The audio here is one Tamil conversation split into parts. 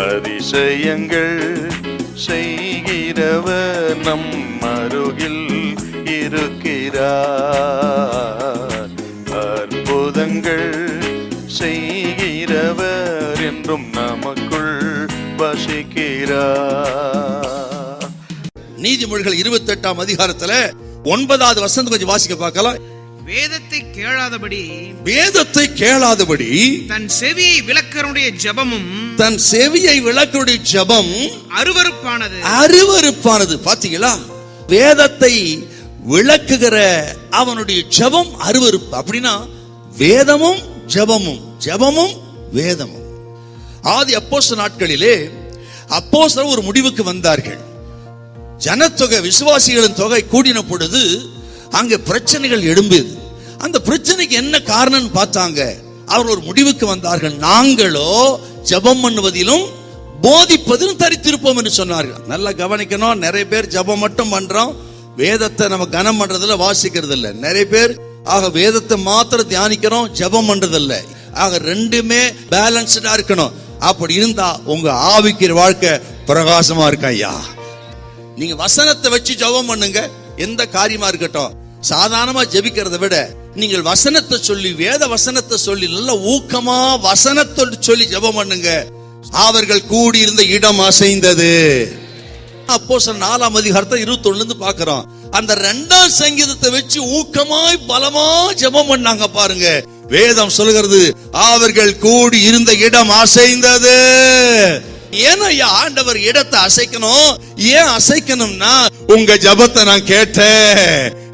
அதிசயங்கள் செய்கிறவர் நம் அருகில் இருக்கிறார். அற்புதங்கள் செய்கிறவர் என்றும் நமக்குள் வசிக்கிறார். நீதிமொழிகள் 28ஆம் அதிகாரத்துல 9வது வசனம் கொஞ்சம் வாசிக்க பார்க்கலாம். வேதத்தை கேளாதபடி தன் செவியை விளக்கருடைய ஜெபமும் அருவருப்பானது. பாத்தீங்களா? வேதத்தை விளக்குகிற அவனுடைய ஜெபம் அருவருப்பு. அப்படின்னா வேதமும் ஜெபமும் வேதமும். ஆதி அப்போஸ்தலர் நாட்களிலே அப்போஸ்தலர் ஒரு முடிவுக்கு வந்தார்கள். ஜனத்தொகை, விசுவாசிகளின் தொகை கூடின பொழுது அங்க பிரச்சனைகள் எழும்பியது. அந்த பிரச்சனைக்கு என்ன காரணம் பார்த்தாங்க. அவர் ஒரு முடிவுக்கு வந்தார்கள். நாங்களோ ஜெபம் பண்ணுவதிலும் போதிப்பதிலும் தரித்திருப்போம் என்று சொன்னார்கள். நல்லா கவனிக்கணும். நிறைய பேர் ஜெபம் மட்டும் பண்றோம், வேதத்தை நம்ம கனம் பண்றதில்ல, வாசிக்கிறது இல்ல. நிறைய பேர் ஆக வேதத்தை மாத்திரம் தியானிக்கிறோம், ஜெபம் பண்றது இல்ல. ஆக ரெண்டுமே பேலன்ஸ்டா இருக்கணும். அப்படி இருந்தா உங்க ஆவிக்கிற வாழ்க்கை பிரகாசமா இருக்கும். ஐயா, நீங்க வசனத்தை வச்சு ஜெபம் பண்ணுங்க. எந்த காரியமா இருக்கட்டும், சாதாரணமா ஜெபிக்கிறதை விட நீங்கள் வசனத்தை சொல்லி, வேத வசனத்தை சொல்லி, நல்ல ஊக்கமா வசனத்தை சொல்லி ஜெபம் பண்ணுங்க. அவர்கள் கூடி இருந்த இடம் அசைந்தது. அப்போஸ்தலர் 4ஆம் அதிகாரத்தை 21 பார்க்கிறோம். அந்த 2ஆம் சங்கீதத்தை வச்சு ஊக்கமாய் பலமா ஜெபம் பண்ணாங்க. பாருங்க, வேதம் சொல்கிறது அவர்கள் கூடி இருந்த இடம் அசைந்தது. ஏன்னா ஆண்டவர் இடத்தை அசைக்கணும். ஏன் அசைக்கணும்னா, உங்க ஜெபத்தை நான் கேட்டேன்,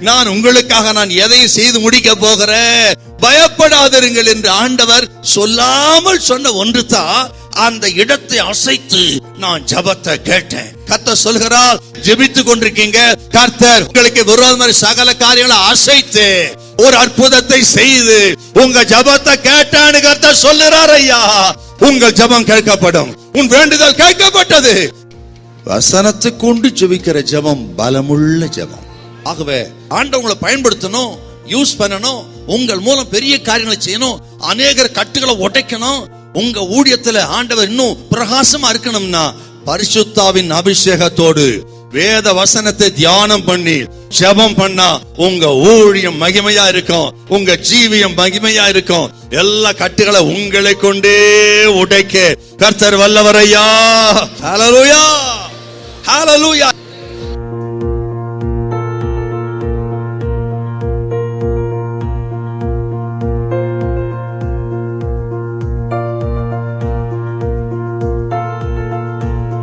நான் உங்களுக்காக நான் எதையும் செய்து முடிக்க போகிறேன், பயப்படாதிருங்கள் என்று ஆண்டவர் சொல்லாமல் சொன்ன ஒன்று தான் அந்த இடத்தை அசைத்து நான் ஜெபத்தை கேட்டேன். கர்த்தர் சொல்கிறார், ஜெபித்துக் கொண்டிருக்கீங்க, கர்த்தர் உங்களுக்கு விரோதமான சகல காரியங்களை அசைத்து ஒரு அற்புதத்தை செய்து உங்க ஜெபத்தை கேட்டான்னு கர்த்தர் சொல்லுறார். ஐயா, உங்கள் ஜெபம் கேட்கப்படும், உன் வேண்டுதல் கேட்கப்பட்டது. வசனத்தை கொண்டு ஜெபிக்கிற ஜெபம் பலமுள்ள ஜெபம். ஆகவே ஆண்டவங்களை பயன்படுத்தணும், யூஸ் பண்ணணும். உங்கள் மூலம் பெரிய காரியங்களை செய்யணும், அநேகர் கட்டுகளை உடைக்கணும். உங்க ஊழியத்துல ஆண்டவர் இன்னும் பிரகாசமா இருக்கணும்னா பரிசுத்தாவின் அபிஷேகத்தோடு வேத வசனத்தை தியானம் பண்ணி ஜெபம் பண்ணா உங்க ஊழியம் மகிமையா இருக்கும், உங்க ஜீவியம் மகிமையா இருக்கும். எல்லா கட்டுகளை உங்களை கொண்டே உடைக்க கர்த்தர் வல்லவரையா. ஹல்லேலூயா, ஹல்லேலூயா.